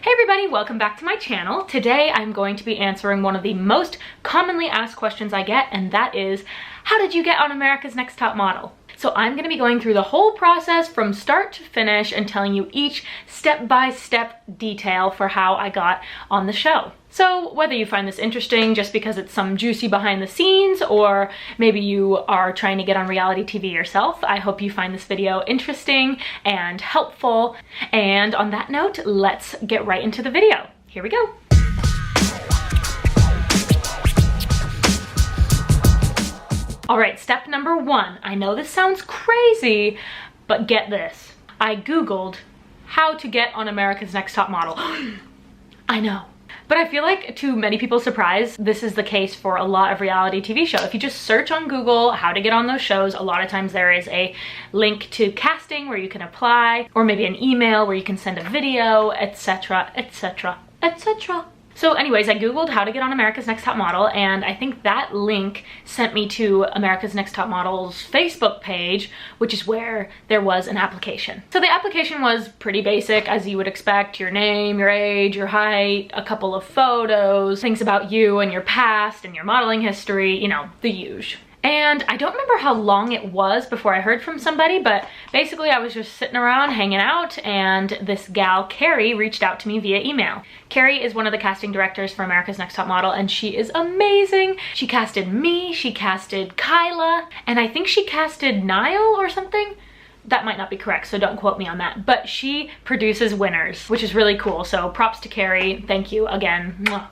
Hey everybody, welcome back to my channel. Today I'm going to be answering one of the most commonly asked questions I get, and that is, how did you get on America's Next Top Model? So I'm going to be going through the whole process from start to finish and telling you each step-by-step detail for how I got on the show. So whether you find this interesting just because it's some juicy behind the scenes, or maybe you are trying to get on reality TV yourself, I hope you find this video interesting and helpful. And on that note, let's get right into the video. Here we go. All right, step number one. I know this sounds crazy, but get this. I Googled how to get on America's Next Top Model. I know. But I feel like, to many people's surprise, this is the case for a lot of reality TV shows. If you just search on Google how to get on those shows, a lot of times there is a link to casting where you can apply, or maybe an email where you can send a video, etc., etc., etc. So anyways, I Googled how to get on America's Next Top Model, and I think that link sent me to America's Next Top Model's Facebook page, which is where there was an application. So the application was pretty basic, as you would expect: your name, your age, your height, a couple of photos, things about you and your past and your modeling history, you know, the usual. And I don't remember how long it was before I heard from somebody, but basically I was just sitting around hanging out, and this gal, Carrie, reached out to me via email. Carrie is one of the casting directors for America's Next Top Model, and she is amazing. She casted me, she casted Kyla, and I think she casted Niall or something. That might not be correct, so don't quote me on that. But she produces winners, which is really cool. So props to Carrie. Thank you again. Mwah.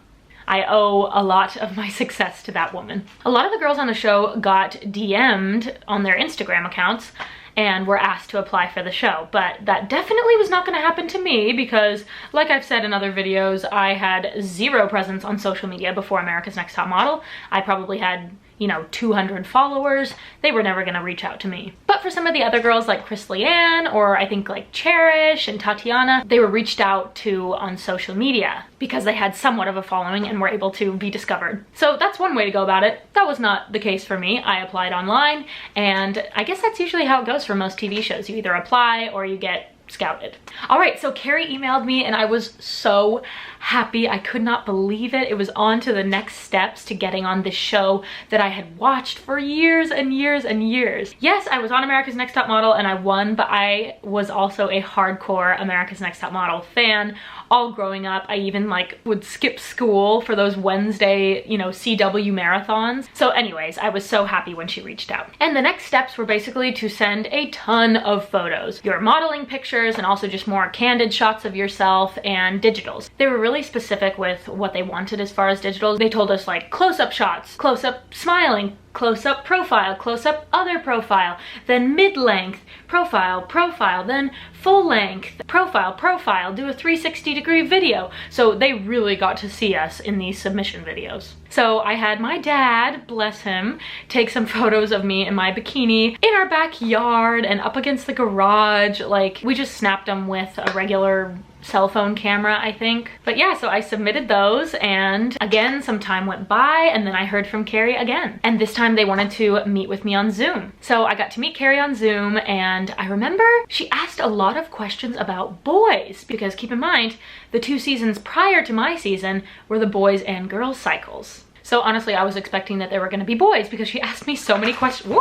I owe a lot of my success to that woman. A lot of the girls on the show got DM'd on their Instagram accounts and were asked to apply for the show, but that definitely was not going to happen to me because, like I've said in other videos, I had zero presence on social media before America's Next Top Model. I probably had, you know, 200 followers. They were never gonna reach out to me. But for some of the other girls like Chris Leanne, or I think like Cherish and Tatiana, they were reached out to on social media because they had somewhat of a following and were able to be discovered. So that's one way to go about it. That was not the case for me. I applied online, and I guess that's usually how it goes for most TV shows. You either apply or you get scouted. All right, so Carrie emailed me and I was so happy. I could not believe it. It was on to the next steps to getting on this show that I had watched for years and years and years. Yes, I was on America's Next Top Model and I won, but I was also a hardcore America's Next Top Model fan all growing up. I even like would skip school for those Wednesday, you know, CW marathons. So anyways, I was so happy when she reached out. And the next steps were basically to send a ton of photos, your modeling pictures, and also just more candid shots of yourself and digitals. They were really specific with what they wanted as far as digitals. They told us like close-up shots, close-up smiling, close-up profile, close-up other profile, then mid-length, profile, then full-length, profile, do a 360-degree video. So they really got to see us in these submission videos. So I had my dad, bless him, take some photos of me in my bikini in our backyard and up against the garage. Like, we just snapped them with a regular cell phone camera, I think. But yeah, so I submitted those, and again, some time went by, and then I heard from Carrie again. And this time they wanted to meet with me on Zoom. So I got to meet Carrie on Zoom, and I remember she asked a lot of questions about boys, because keep in mind, the 2 seasons prior to my season were the boys and girls cycles. So honestly, I was expecting that there were gonna be boys because she asked me so many questions.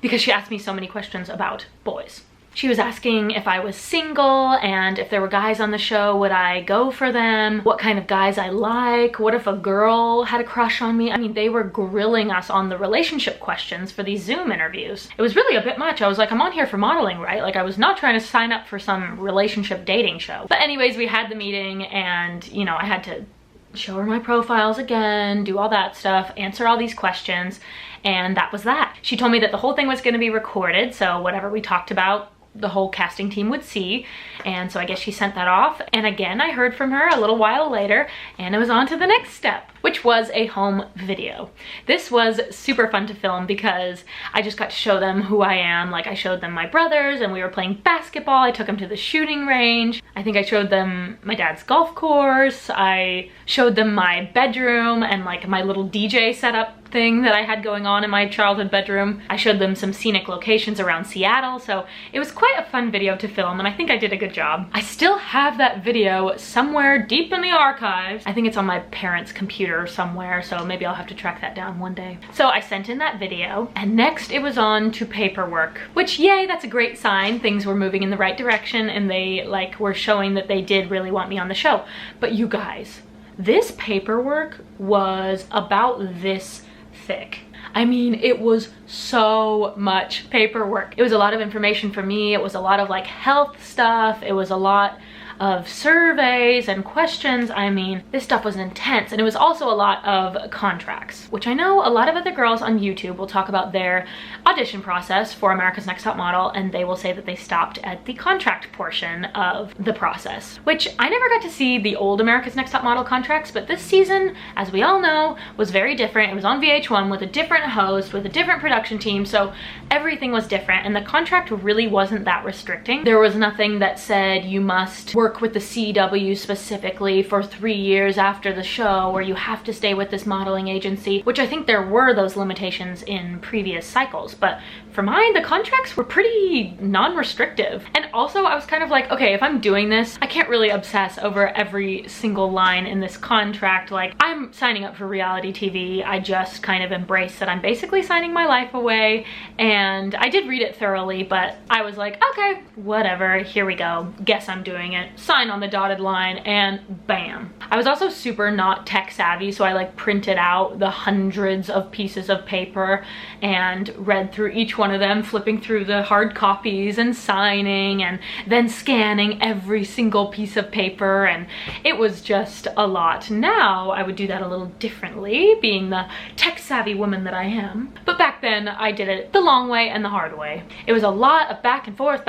Because she asked me so many questions about boys. She was asking if I was single, and if there were guys on the show, would I go for them? What kind of guys I like? What if a girl had a crush on me? I mean, they were grilling us on the relationship questions for these Zoom interviews. It was really a bit much. I was like, I'm on here for modeling, right? Like, I was not trying to sign up for some relationship dating show. But anyways, we had the meeting, and, you know, I had to show her my profiles again, do all that stuff, answer all these questions, and that was that. She told me that the whole thing was going to be recorded, so whatever we talked about, the whole casting team would see. And so I guess she sent that off, and again I heard from her a little while later, and it was on to the next step, which was a home video. This was super fun to film because I just got to show them who I am. Like, I showed them my brothers, and we were playing basketball. I took them to the shooting range. I think I showed them my dad's golf course. I showed them my bedroom and like my little DJ setup thing that I had going on in my childhood bedroom. I showed them some scenic locations around Seattle, so it was quite a fun video to film, and I think I did a good job. I still have that video somewhere deep in the archives. I think it's on my parents' computer somewhere, so maybe I'll have to track that down one day. So I sent in that video, and next it was on to paperwork, which, yay, that's a great sign. Things were moving in the right direction, and they like were showing that they did really want me on the show. But you guys, this paperwork was about this thick. I mean, it was so much paperwork. It was a lot of information for me. It was a lot of like health stuff. It was a lot of surveys and questions. I mean, this stuff was intense, and it was also a lot of contracts, which I know a lot of other girls on YouTube will talk about their audition process for America's Next Top Model, and they will say that they stopped at the contract portion of the process, which I never got to see the old America's Next Top Model contracts, but this season, as we all know, was very different. It was on VH1 with a different host, with a different production team, so everything was different, and the contract really wasn't that restricting. There was nothing that said you must work with the CW specifically for 3 years after the show, or you have to stay with this modeling agency, which I think there were those limitations in previous cycles. But for mine, the contracts were pretty non-restrictive. And also I was kind of like, okay, if I'm doing this, I can't really obsess over every single line in this contract. Like, I'm signing up for reality TV. I just kind of embrace that I'm basically signing my life away. And I did read it thoroughly, but I was like, okay, whatever, here we go. Guess I'm doing it. Sign on the dotted line, and bam. I was also super not tech savvy, so I like printed out the hundreds of pieces of paper and read through each one of them, flipping through the hard copies and signing and then scanning every single piece of paper, and it was just a lot. Now I would do that a little differently, being the tech savvy woman that I am. But back then I did it the long way and the hard way. It was a lot of back and forth,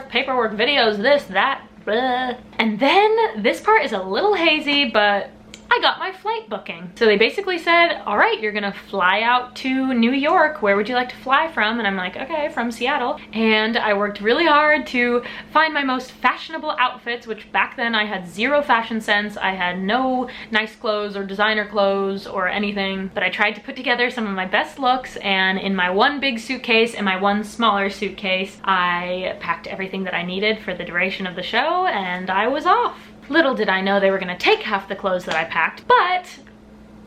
paperwork, videos, this, that, blah. And then this part is a little hazy, but I got my flight booking. So they basically said, all right, you're gonna fly out to New York. Where would you like to fly from? And I'm like, okay, from Seattle. And I worked really hard to find my most fashionable outfits, which back then I had zero fashion sense. I had no nice clothes or designer clothes or anything, but I tried to put together some of my best looks, and in my one big suitcase and my one smaller suitcase, I packed everything that I needed for the duration of the show, and I was off. Little did I know they were gonna take half the clothes that I packed, but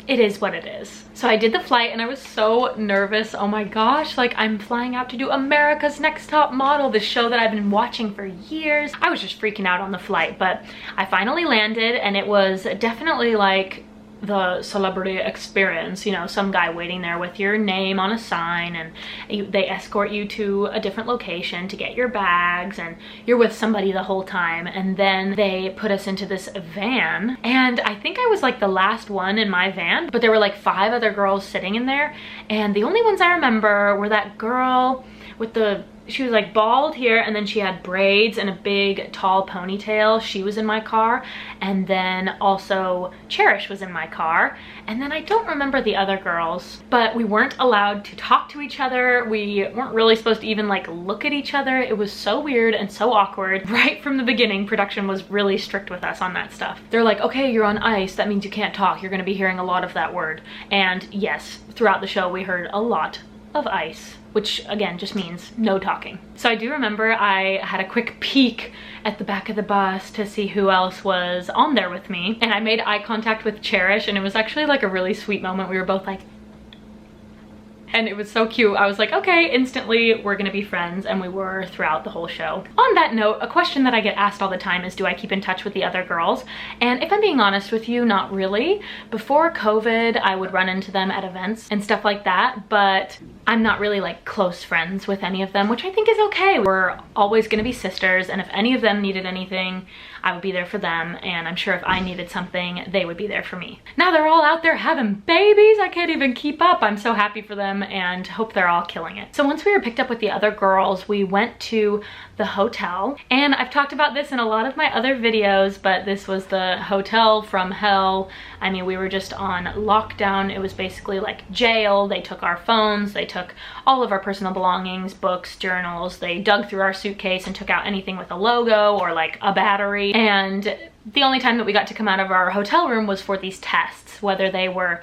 it is what it is. So I did the flight, and I was so nervous. Oh my gosh, like, I'm flying out to do America's Next Top Model, this show that I've been watching for years. I was just freaking out on the flight, but I finally landed, and it was definitely like the celebrity experience, you know, some guy waiting there with your name on a sign, and they escort you to a different location to get your bags, and you're with somebody the whole time. And then they put us into this van, and I think I was like the last one in my van, but there were like 5 other girls sitting in there, and the only ones I remember were that girl with she was like bald here, and then she had braids and a big tall ponytail. She was in my car. And then also Cherish was in my car. And then I don't remember the other girls, but we weren't allowed to talk to each other. We weren't really supposed to even like look at each other. It was so weird and so awkward. Right from the beginning, production was really strict with us on that stuff. They're like, okay, you're on ice. That means you can't talk. You're gonna be hearing a lot of that word. And yes, throughout the show, we heard a lot of ice, which again just means no talking. So I do remember I had a quick peek at the back of the bus to see who else was on there with me, and I made eye contact with Cherish, and it was actually like a really sweet moment. We were both like, and it was so cute. I was like, okay, instantly we're gonna be friends, and we were throughout the whole show. On that note, a question that I get asked all the time is, do I keep in touch with the other girls? And if I'm being honest with you, not really. Before COVID, I would run into them at events and stuff like that, but I'm not really like close friends with any of them, which I think is okay. We're always gonna be sisters, and if any of them needed anything, I would be there for them, and I'm sure if I needed something, they would be there for me. Now they're all out there having babies. I can't even keep up. I'm so happy for them and hope they're all killing it. So once we were picked up with the other girls, we went to the hotel, and I've talked about this in a lot of my other videos, but this was the hotel from hell. I mean, we were just on lockdown. It was basically like jail. They took our phones, they took all of our personal belongings, books, journals. They dug through our suitcase and took out anything with a logo or like a battery. And the only time that we got to come out of our hotel room was for these tests, whether they were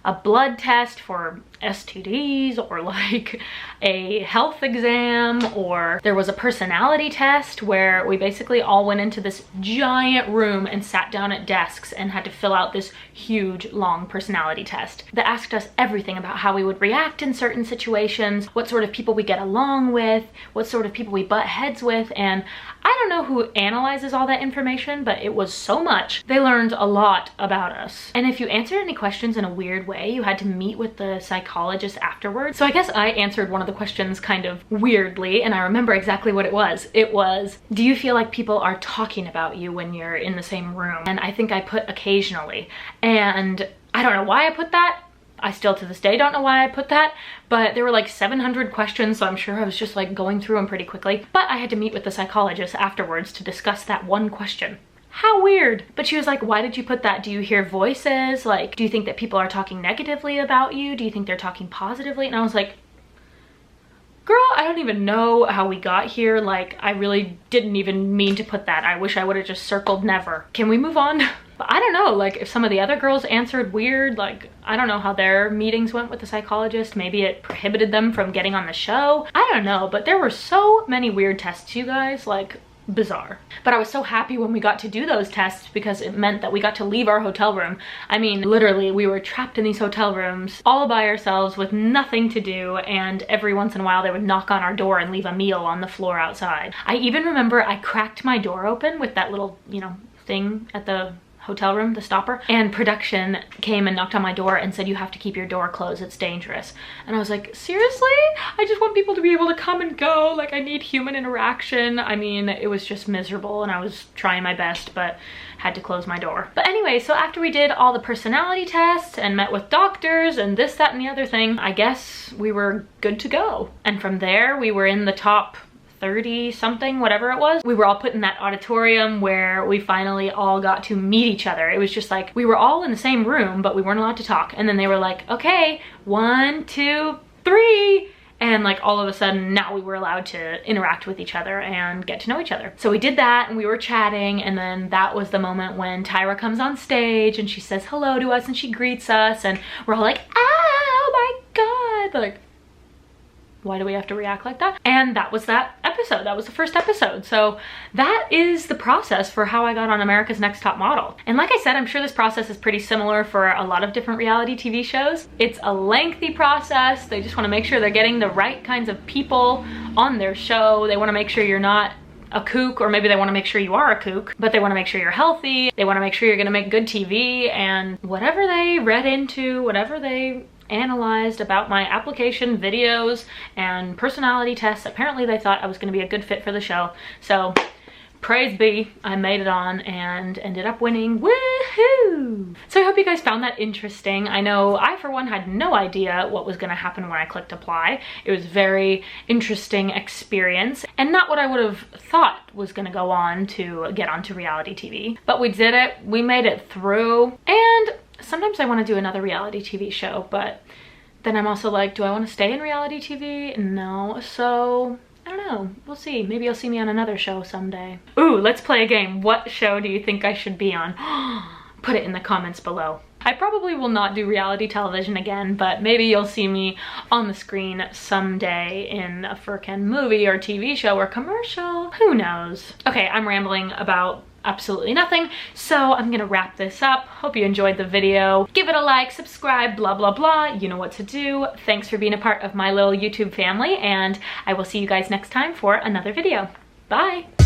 a blood test for STDs, or like a health exam, or there was a personality test where we basically all went into this giant room and sat down at desks and had to fill out this huge long personality test that asked us everything about how we would react in certain situations, what sort of people we get along with, what sort of people we butt heads with. And I don't know who analyzes all that information, but it was so much. They learned a lot about us. And if you answered any questions in a weird way, you had to meet with the psychologist afterwards. So I guess I answered one of the questions kind of weirdly, and I remember exactly what it was. It was, do you feel like people are talking about you when you're in the same room? And I think I put occasionally. And I don't know why I put that. I still to this day don't know why I put that, but there were like 700 questions, so I'm sure I was just like going through them pretty quickly. But I had to meet with the psychologist afterwards to discuss that one question. How weird. But she was like, why did you put that? Do you hear voices? Like, do you think that people are talking negatively about you? Do you think they're talking positively? And I was like, girl, I don't even know how we got here. Like, I really didn't even mean to put that. I wish I would have just circled never. Can we move on? But I don't know, like if some of the other girls answered weird, like I don't know how their meetings went with the psychologist. Maybe it prohibited them from getting on the show. I don't know, but there were so many weird tests, you guys, like bizarre. But I was so happy when we got to do those tests because it meant that we got to leave our hotel room. I mean, literally, we were trapped in these hotel rooms all by ourselves with nothing to do, and every once in a while they would knock on our door and leave a meal on the floor outside. I even remember I cracked my door open with that little, you know, thing at the hotel room, the stopper, and production came and knocked on my door and said, you have to keep your door closed, it's dangerous. And I was like, seriously? I just want people to be able to come and go, like I need human interaction. I mean, it was just miserable and I was trying my best, but had to close my door. But anyway, so after we did all the personality tests and met with doctors and this, that, and the other thing, I guess we were good to go. And from there, we were in the top 30 something, whatever it was. We were all put in that auditorium where we finally all got to meet each other. It was just like, we were all in the same room, but we weren't allowed to talk. And then they were like, okay, 1, 2, 3. And like all of a sudden now we were allowed to interact with each other and get to know each other. So we did that and we were chatting, and then that was the moment when Tyra comes on stage and she says hello to us and she greets us and we're all like, oh my God, like, why do we have to react like that? And that was that episode. That was the first episode. So that is the process for how I got on America's Next Top Model. And like I said, I'm sure this process is pretty similar for a lot of different reality TV shows. It's a lengthy process. They just want to make sure they're getting the right kinds of people on their show. They want to make sure you're not a kook, or maybe they want to make sure you are a kook, but they want to make sure you're healthy. They want to make sure you're going to make good TV, and whatever they read into, whatever they analyzed about my application videos and personality tests, apparently they thought I was going to be a good fit for the show. So praise be, I made it on and ended up winning. Woohoo! So I hope you guys found that interesting. I know I, for one, had no idea what was going to happen when I clicked apply. It was a very interesting experience and not what I would have thought was going to go on to get onto reality TV. But we did it. We made it through. And sometimes I want to do another reality TV show, but then I'm also like, do I want to stay in reality TV? No. So I don't know. We'll see. Maybe you'll see me on another show someday. Ooh, let's play a game. What show do you think I should be on? Put it in the comments below. I probably will not do reality television again, but maybe you'll see me on the screen someday in a frickin' movie or TV show or commercial. Who knows? Okay, I'm rambling about absolutely nothing, so I'm gonna wrap this up. Hope you enjoyed the video. Give it a like, subscribe, blah blah blah. You know what to do. Thanks for being a part of my little YouTube family, and I will see you guys next time for another video. Bye!